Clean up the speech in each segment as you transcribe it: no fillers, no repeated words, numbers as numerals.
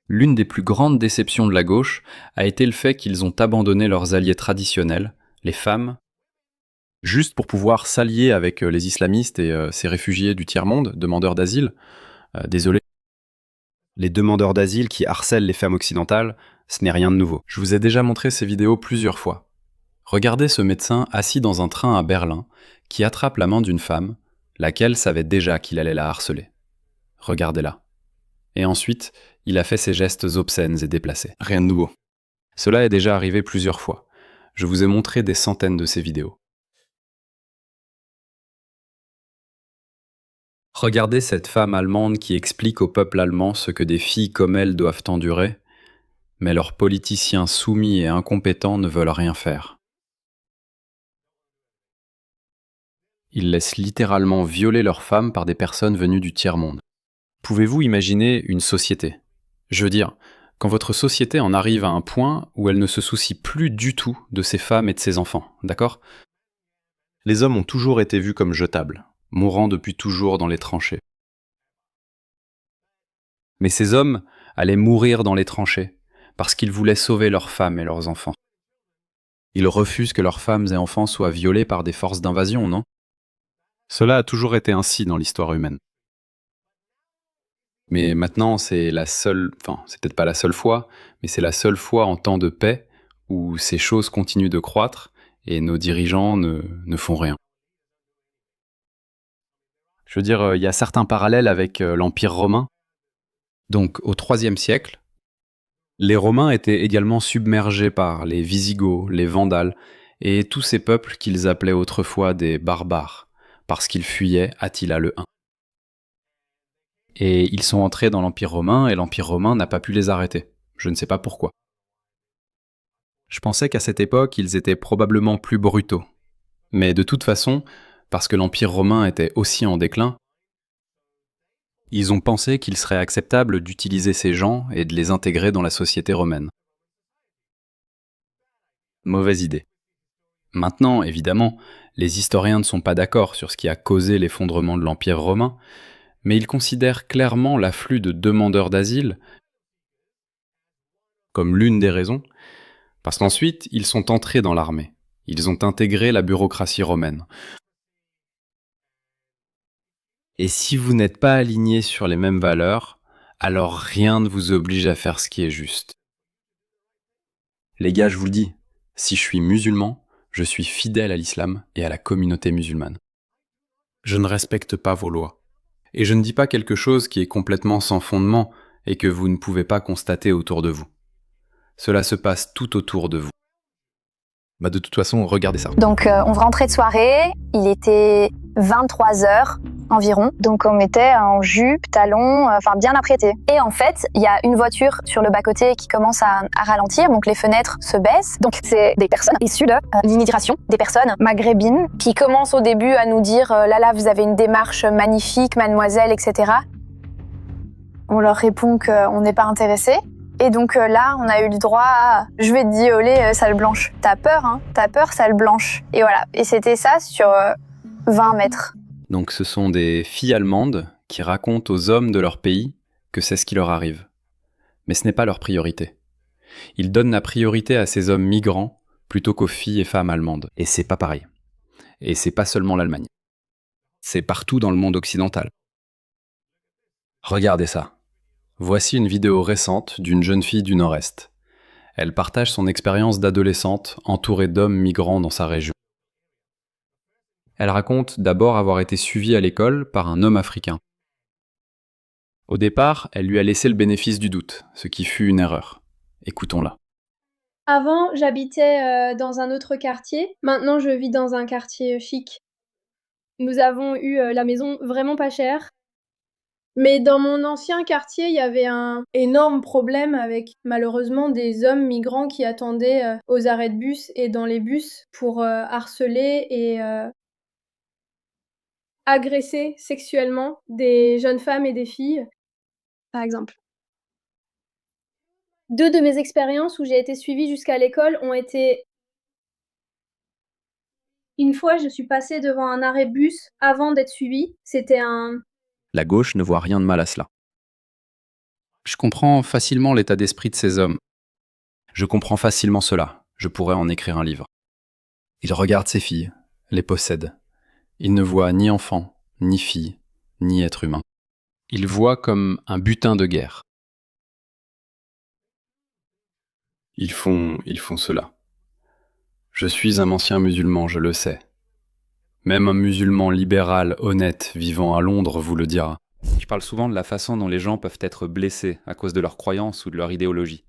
L'une des plus grandes déceptions de la gauche a été le fait qu'ils ont abandonné leurs alliés traditionnels, les femmes, juste pour pouvoir s'allier avec les islamistes et ces réfugiés du tiers-monde, demandeurs d'asile. Désolé. Les demandeurs d'asile qui harcèlent les femmes occidentales, ce n'est rien de nouveau. Je vous ai déjà montré ces vidéos plusieurs fois. Regardez ce médecin assis dans un train à Berlin qui attrape la main d'une femme, laquelle savait déjà qu'il allait la harceler. Regardez-la. Et ensuite, il a fait ses gestes obscènes et déplacés. Rien de nouveau. Cela est déjà arrivé plusieurs fois. Je vous ai montré des centaines de ces vidéos. Regardez cette femme allemande qui explique au peuple allemand ce que des filles comme elle doivent endurer, mais leurs politiciens soumis et incompétents ne veulent rien faire. Ils laissent littéralement violer leurs femmes par des personnes venues du tiers-monde. Pouvez-vous imaginer une société ? Je veux dire, quand votre société en arrive à un point où elle ne se soucie plus du tout de ses femmes et de ses enfants, d'accord ? Les hommes ont toujours été vus comme jetables, mourant depuis toujours dans les tranchées. Mais ces hommes allaient mourir dans les tranchées, parce qu'ils voulaient sauver leurs femmes et leurs enfants. Ils refusent que leurs femmes et enfants soient violés par des forces d'invasion, non ? Cela a toujours été ainsi dans l'histoire humaine. Mais maintenant, c'est peut-être pas la seule fois, mais c'est la seule fois en temps de paix où ces choses continuent de croître et nos dirigeants ne font rien. Je veux dire, il y a certains parallèles avec l'Empire romain. Donc, au IIIe siècle, les Romains étaient également submergés par les Visigoths, les Vandales et tous ces peuples qu'ils appelaient autrefois des barbares, parce qu'ils fuyaient Attila le Hun. Et ils sont entrés dans l'Empire romain et l'Empire romain n'a pas pu les arrêter. Je ne sais pas pourquoi. Je pensais qu'à cette époque, ils étaient probablement plus brutaux. Mais de toute façon, parce que l'Empire romain était aussi en déclin, ils ont pensé qu'il serait acceptable d'utiliser ces gens et de les intégrer dans la société romaine. Mauvaise idée. Maintenant, évidemment, les historiens ne sont pas d'accord sur ce qui a causé l'effondrement de l'Empire romain, mais ils considèrent clairement l'afflux de demandeurs d'asile comme l'une des raisons, parce qu'ensuite, ils sont entrés dans l'armée. Ils ont intégré la bureaucratie romaine. Et si vous n'êtes pas aligné sur les mêmes valeurs, alors rien ne vous oblige à faire ce qui est juste. Les gars, je vous le dis, si je suis musulman, je suis fidèle à l'islam et à la communauté musulmane. Je ne respecte pas vos lois. Et je ne dis pas quelque chose qui est complètement sans fondement et que vous ne pouvez pas constater autour de vous. Cela se passe tout autour de vous. Bah de toute façon, regardez ça. Donc on rentrait de soirée, il était 23h environ. Donc on était en jupe, talons, bien apprêté. Et en fait, il y a une voiture sur le bas-côté qui commence à ralentir, donc les fenêtres se baissent. Donc c'est des personnes issues de l'immigration, des personnes maghrébines qui commencent au début à nous dire là, vous avez une démarche magnifique, mademoiselle, etc. On leur répond qu'on n'est pas intéressé. Et donc là, on a eu le droit à « je vais te dioler, sale blanche ». T'as peur, hein ? T'as peur, sale blanche. Et voilà. Et c'était ça sur 20 mètres. Donc ce sont des filles allemandes qui racontent aux hommes de leur pays que c'est ce qui leur arrive. Mais ce n'est pas leur priorité. Ils donnent la priorité à ces hommes migrants plutôt qu'aux filles et femmes allemandes. Et c'est pas pareil. Et c'est pas seulement l'Allemagne. C'est partout dans le monde occidental. Regardez ça. Voici une vidéo récente d'une jeune fille du Nord-Est. Elle partage son expérience d'adolescente entourée d'hommes migrants dans sa région. Elle raconte d'abord avoir été suivie à l'école par un homme africain. Au départ, elle lui a laissé le bénéfice du doute, ce qui fut une erreur. Écoutons-la. Avant, j'habitais dans un autre quartier. Maintenant, je vis dans un quartier chic. Nous avons eu la maison vraiment pas chère. Mais dans mon ancien quartier, il y avait un énorme problème avec, malheureusement, des hommes migrants qui attendaient aux arrêts de bus et dans les bus pour harceler et agresser sexuellement des jeunes femmes et des filles, par exemple. 2 de mes expériences où j'ai été suivie jusqu'à l'école ont été... Une fois, je suis passée devant un arrêt bus avant d'être suivie. C'était un... La gauche ne voit rien de mal à cela. Je comprends facilement l'état d'esprit de ces hommes. Je comprends facilement cela. Je pourrais en écrire un livre. Il regarde ses filles, les possède. Il ne voit ni enfant, ni fille, ni être humain. Il voit comme un butin de guerre. Ils font cela. Je suis un ancien musulman, je le sais. Même un musulman libéral, honnête, vivant à Londres vous le dira. Je parle souvent de la façon dont les gens peuvent être blessés à cause de leurs croyances ou de leur idéologie.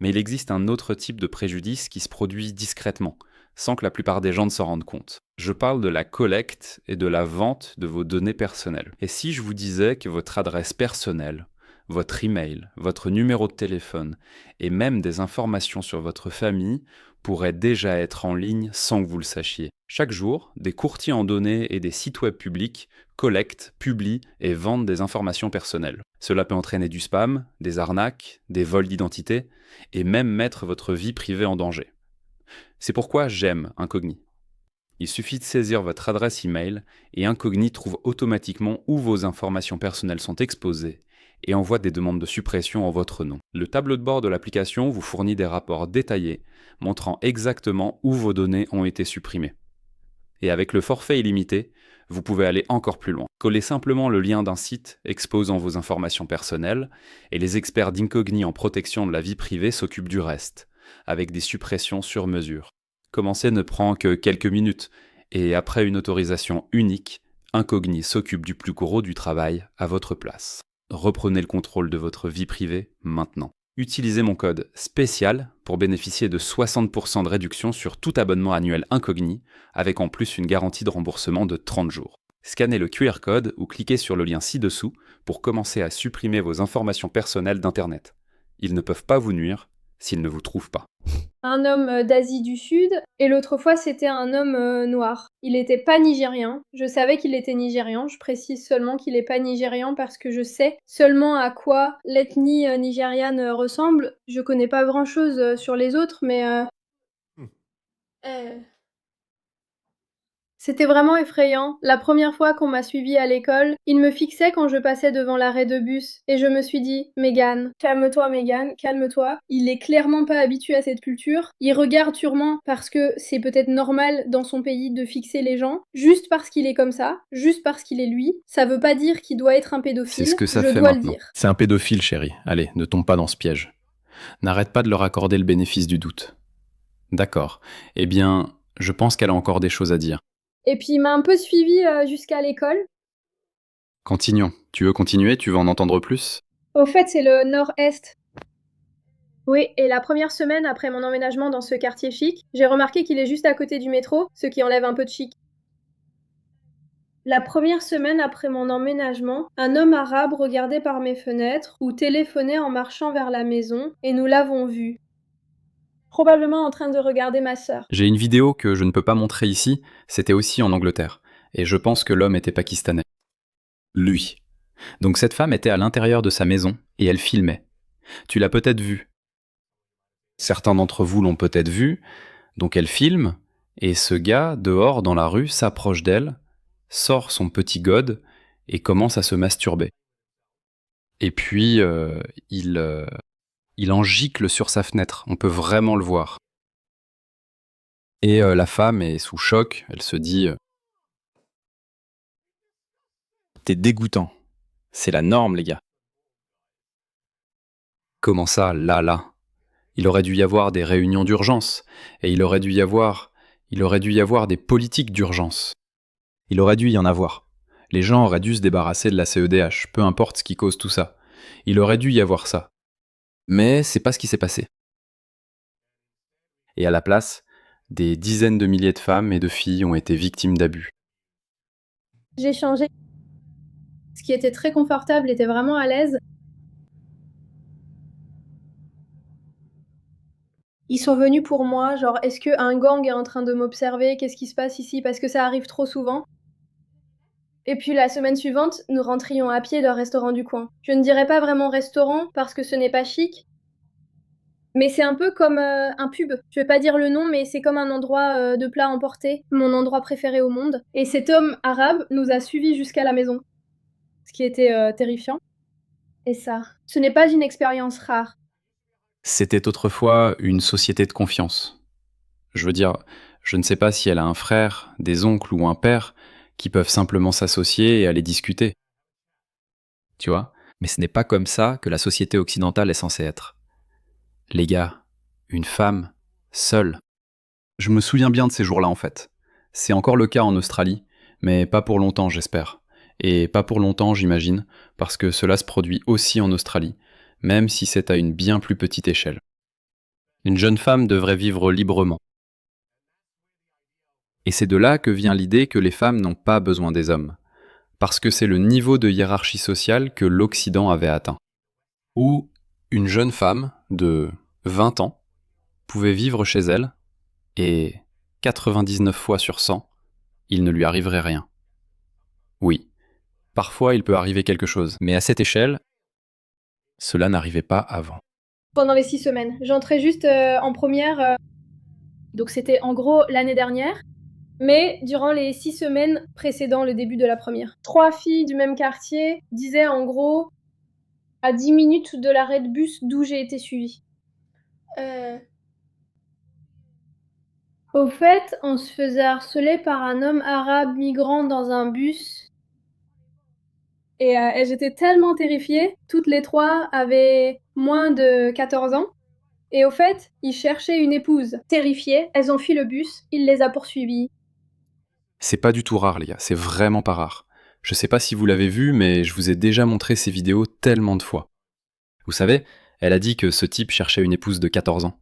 Mais il existe un autre type de préjudice qui se produit discrètement, sans que la plupart des gens ne s'en rendent compte. Je parle de la collecte et de la vente de vos données personnelles. Et si je vous disais que votre adresse personnelle, votre email, votre numéro de téléphone et même des informations sur votre famille pourraient déjà être en ligne sans que vous le sachiez. Chaque jour, des courtiers en données et des sites web publics collectent, publient et vendent des informations personnelles. Cela peut entraîner du spam, des arnaques, des vols d'identité et même mettre votre vie privée en danger. C'est pourquoi j'aime Incogni. Il suffit de saisir votre adresse email et Incogni trouve automatiquement où vos informations personnelles sont exposées et envoie des demandes de suppression en votre nom. Le tableau de bord de l'application vous fournit des rapports détaillés montrant exactement où vos données ont été supprimées. Et avec le forfait illimité, vous pouvez aller encore plus loin. Collez simplement le lien d'un site exposant vos informations personnelles et les experts d'Incogni en protection de la vie privée s'occupent du reste, avec des suppressions sur mesure. Commencer ne prend que quelques minutes et après une autorisation unique, Incogni s'occupe du plus gros du travail à votre place. Reprenez le contrôle de votre vie privée maintenant. Utilisez mon code spécial pour bénéficier de 60% de réduction sur tout abonnement annuel Incogni, avec en plus une garantie de remboursement de 30 jours. Scannez le QR code ou cliquez sur le lien ci-dessous pour commencer à supprimer vos informations personnelles d'Internet. Ils ne peuvent pas vous nuire s'ils ne vous trouvent pas. Un homme d'Asie du Sud, et l'autre fois c'était un homme noir. Il était pas nigérian, je savais qu'il était nigérian, je précise seulement qu'il est pas nigérian parce que je sais seulement à quoi l'ethnie nigériane ressemble. Je connais pas grand chose sur les autres, mais c'était vraiment effrayant. La première fois qu'on m'a suivie à l'école, il me fixait quand je passais devant l'arrêt de bus, et je me suis dit: «Megan, calme-toi Megan, calme-toi». Il est clairement pas habitué à cette culture. Il regarde sûrement parce que c'est peut-être normal dans son pays de fixer les gens, juste parce qu'il est comme ça, juste parce qu'il est lui. Ça veut pas dire qu'il doit être un pédophile, C'est ce que ça je fait dois le maintenant. dire. C'est un pédophile, chérie. Allez, ne tombe pas dans ce piège. N'arrête pas de leur accorder le bénéfice du doute. D'accord. Eh bien, je pense qu'elle a encore des choses à dire. Et puis il m'a un peu suivie jusqu'à l'école. Continuons. Tu veux continuer? Tu veux en entendre plus? Au fait, c'est le nord-est. Oui, et la première semaine après mon emménagement dans ce quartier chic, j'ai remarqué qu'il est juste à côté du métro, ce qui enlève un peu de chic. La première semaine après mon emménagement, un homme arabe regardait par mes fenêtres ou téléphonait en marchant vers la maison, et nous l'avons vu. Probablement en train de regarder ma sœur. J'ai une vidéo que je ne peux pas montrer ici, c'était aussi en Angleterre, et je pense que l'homme était pakistanais. Lui. Donc cette femme était à l'intérieur de sa maison, et elle filmait. Tu l'as peut-être vu. Certains d'entre vous l'ont peut-être vu, donc elle filme, et ce gars, dehors dans la rue, s'approche d'elle, sort son petit gode, et commence à se masturber. Et puis, il en gicle sur sa fenêtre, on peut vraiment le voir. Et la femme est sous choc, elle se dit T'es dégoûtant. C'est la norme, les gars. comment ça, là? Il aurait dû y avoir des réunions d'urgence, et il aurait dû y avoir des politiques d'urgence. Il aurait dû y en avoir. Les gens auraient dû se débarrasser de la CEDH, peu importe ce qui cause tout ça. Il aurait dû y avoir ça. Mais c'est pas ce qui s'est passé. Et à la place, des dizaines de milliers de femmes et de filles ont été victimes d'abus. J'ai changé. Ce qui était très confortable était vraiment à l'aise. Ils sont venus pour moi, genre est-ce qu'un gang est en train de m'observer? Qu'est-ce qui se passe ici? Parce que ça arrive trop souvent. Et puis la semaine suivante, nous rentrions à pied d'un restaurant du coin. Je ne dirais pas vraiment restaurant parce que ce n'est pas chic, mais c'est un peu comme un pub. Je vais pas dire le nom, mais c'est comme un endroit de plat emporté, mon endroit préféré au monde. Et cet homme arabe nous a suivis jusqu'à la maison, ce qui était terrifiant. Et ça, ce n'est pas une expérience rare. C'était autrefois une société de confiance. Je veux dire, je ne sais pas si elle a un frère, des oncles ou un père qui peuvent simplement s'associer et aller discuter. Tu vois? Mais ce n'est pas comme ça que la société occidentale est censée être. Les gars, une femme, seule. Je me souviens bien de ces jours-là en fait. C'est encore le cas en Australie, mais pas pour longtemps j'espère. Et pas pour longtemps j'imagine, parce que cela se produit aussi en Australie, même si c'est à une bien plus petite échelle. Une jeune femme devrait vivre librement. Et c'est de là que vient l'idée que les femmes n'ont pas besoin des hommes, parce que c'est le niveau de hiérarchie sociale que l'Occident avait atteint. Où une jeune femme de 20 ans pouvait vivre chez elle, et 99 fois sur 100, il ne lui arriverait rien. Oui, parfois il peut arriver quelque chose, mais à cette échelle, cela n'arrivait pas avant. Pendant les 6 semaines. J'entrais juste en première, donc c'était en gros l'année dernière, mais durant les 6 semaines précédant le début de la première. 3 filles du même quartier disaient en gros à 10 minutes de l'arrêt de bus d'où j'ai été suivie. Au fait, on se faisait harceler par un homme arabe migrant dans un bus. Et elles étaient tellement terrifiées, toutes les 3 avaient moins de 14 ans. Et au fait, ils cherchaient une épouse. Terrifiées, elles ont fui le bus, il les a poursuivies. C'est pas du tout rare, les gars, c'est vraiment pas rare. Je sais pas si vous l'avez vu, mais je vous ai déjà montré ces vidéos tellement de fois. Vous savez, elle a dit que ce type cherchait une épouse de 14 ans.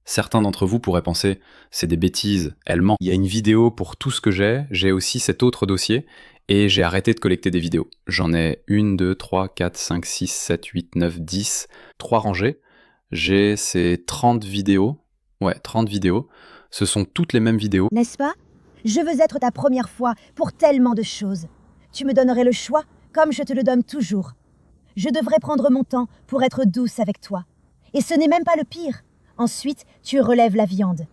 Certains d'entre vous pourraient penser, c'est des bêtises, elle ment. Il y a une vidéo pour tout ce que j'ai aussi cet autre dossier, et j'ai arrêté de collecter des vidéos. J'en ai 1, 2, 3, 4, 5, 6, 7, 8, 9, 10, 3 rangées. J'ai ces 30 vidéos. Ouais, 30 vidéos. Ce sont toutes les mêmes vidéos. N'est-ce pas? Je veux être ta première fois pour tellement de choses. Tu me donnerais le choix, comme je te le donne toujours. Je devrais prendre mon temps pour être douce avec toi. Et ce n'est même pas le pire. Ensuite, tu relèves la viande.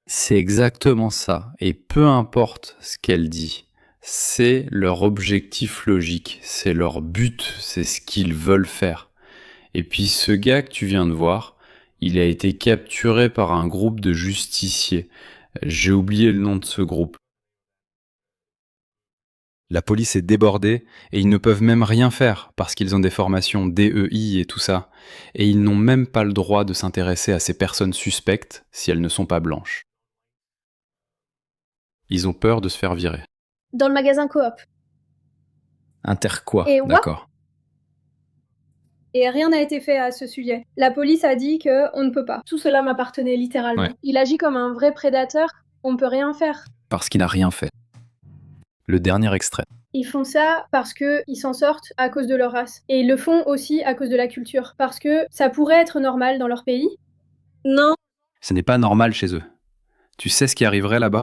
C'est exactement ça. Et peu importe ce qu'elle dit, c'est leur objectif logique, c'est leur but, c'est ce qu'ils veulent faire. Et puis ce gars que tu viens de voir, il a été capturé par un groupe de justiciers. J'ai oublié le nom de ce groupe. La police est débordée et ils ne peuvent même rien faire parce qu'ils ont des formations DEI et tout ça. Et ils n'ont même pas le droit de s'intéresser à ces personnes suspectes si elles ne sont pas blanches. Ils ont peur de se faire virer. Dans le magasin Coop. Inter quoi, Et what? d'accord. Et rien n'a été fait à ce sujet. La police a dit qu'on ne peut pas. Tout cela m'appartenait littéralement. Ouais. Il agit comme un vrai prédateur, on ne peut rien faire. Parce qu'il n'a rien fait. Le dernier extrait. Ils font ça parce qu'ils s'en sortent à cause de leur race. Et ils le font aussi à cause de la culture. Parce que ça pourrait être normal dans leur pays. Non. Ce n'est pas normal chez eux. Tu sais ce qui arriverait là-bas?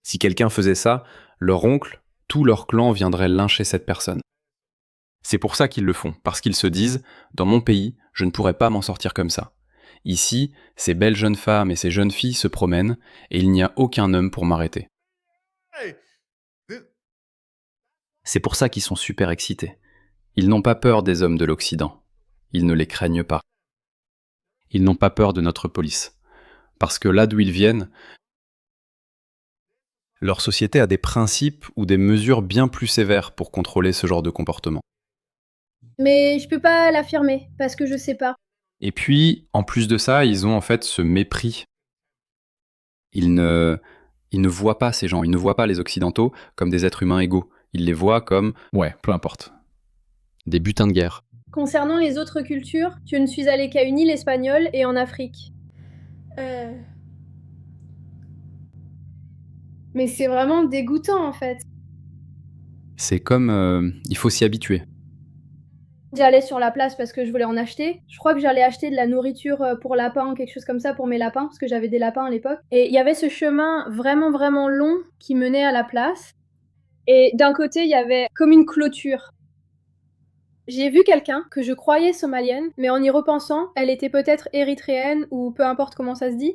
Si quelqu'un faisait ça, leur oncle, tout leur clan viendrait lyncher cette personne. C'est pour ça qu'ils le font, parce qu'ils se disent « Dans mon pays, je ne pourrais pas m'en sortir comme ça. Ici, ces belles jeunes femmes et ces jeunes filles se promènent, et il n'y a aucun homme pour m'arrêter. » C'est pour ça qu'ils sont super excités. Ils n'ont pas peur des hommes de l'Occident. Ils ne les craignent pas. Ils n'ont pas peur de notre police. Parce que là d'où ils viennent, leur société a des principes ou des mesures bien plus sévères pour contrôler ce genre de comportement. Mais je peux pas l'affirmer, parce que je sais pas. Et puis, en plus de ça, ils ont en fait ce mépris. Ils ne voient pas ces gens, ils ne voient pas les Occidentaux comme des êtres humains égaux. Ils les voient comme, ouais, peu importe, des butins de guerre. Concernant les autres cultures, je ne suis allée qu'à une île espagnole et en Afrique. Mais c'est vraiment dégoûtant en fait. C'est comme, il faut s'y habituer. J'allais sur la place parce que je voulais en acheter. Je crois que j'allais acheter de la nourriture pour lapins, quelque chose comme ça pour mes lapins, parce que j'avais des lapins à l'époque. Et il y avait ce chemin vraiment vraiment long qui menait à la place. Et d'un côté, il y avait comme une clôture. J'ai vu quelqu'un que je croyais somalienne, mais en y repensant, elle était peut-être érythréenne ou peu importe comment ça se dit.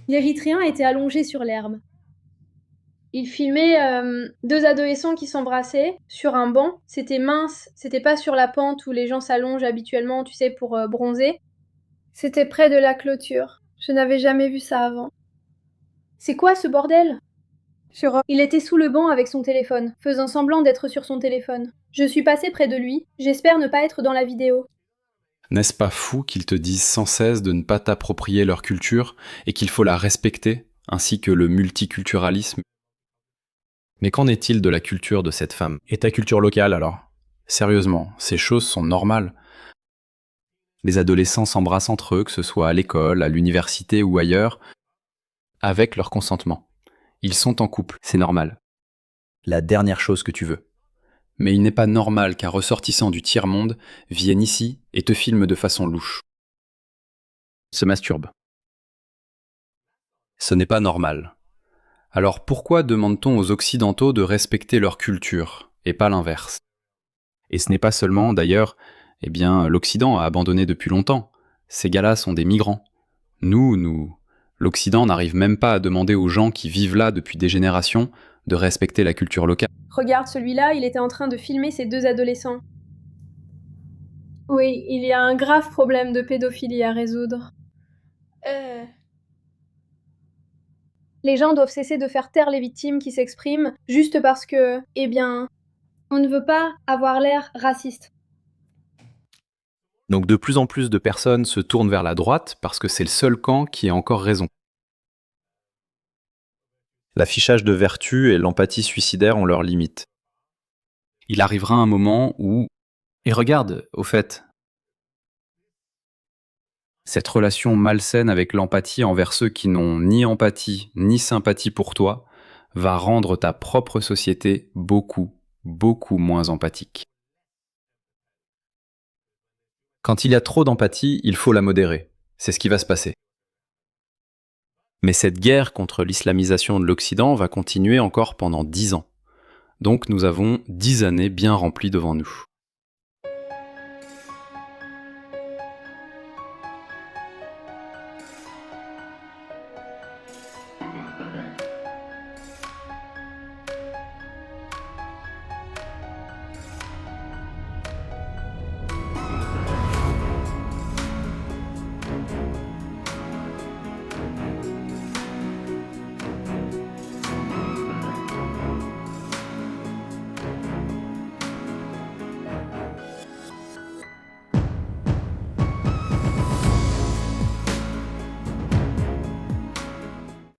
L'Érythréen était allongé sur l'herbe. Il filmait 2 adolescents qui s'embrassaient sur un banc. C'était mince, c'était pas sur la pente où les gens s'allongent habituellement, tu sais, pour bronzer. C'était près de la clôture. Je n'avais jamais vu ça avant. C'est quoi ce bordel? Il était sous le banc avec son téléphone, faisant semblant d'être sur son téléphone. Je suis passée près de lui, j'espère ne pas être dans la vidéo. N'est-ce pas fou qu'ils te disent sans cesse de ne pas t'approprier leur culture et qu'il faut la respecter, ainsi que le multiculturalisme? Mais qu'en est-il de la culture de cette femme? Et ta culture locale alors? Sérieusement, ces choses sont normales. Les adolescents s'embrassent entre eux, que ce soit à l'école, à l'université ou ailleurs, avec leur consentement. Ils sont en couple, c'est normal. La dernière chose que tu veux. Mais il n'est pas normal qu'un ressortissant du tiers-monde vienne ici et te filme de façon louche. Se masturbe. Ce n'est pas normal. Alors pourquoi demande-t-on aux Occidentaux de respecter leur culture, et pas l'inverse? Et ce n'est pas seulement, d'ailleurs, l'Occident a abandonné depuis longtemps. Ces gars-là sont des migrants. L'Occident n'arrive même pas à demander aux gens qui vivent là depuis des générations de respecter la culture locale. Regarde celui-là, il était en train de filmer ces 2 adolescents. Oui, il y a un grave problème de pédophilie à résoudre. Les gens doivent cesser de faire taire les victimes qui s'expriment juste parce que, on ne veut pas avoir l'air raciste. Donc de plus en plus de personnes se tournent vers la droite parce que c'est le seul camp qui ait encore raison. L'affichage de vertu et l'empathie suicidaire ont leurs limites. Il arrivera un moment où... Et regarde, au fait, cette relation malsaine avec l'empathie envers ceux qui n'ont ni empathie ni sympathie pour toi va rendre ta propre société beaucoup, beaucoup moins empathique. Quand il y a trop d'empathie, il faut la modérer. C'est ce qui va se passer. Mais cette guerre contre l'islamisation de l'Occident va continuer encore pendant 10 ans. Donc nous avons 10 années bien remplies devant nous.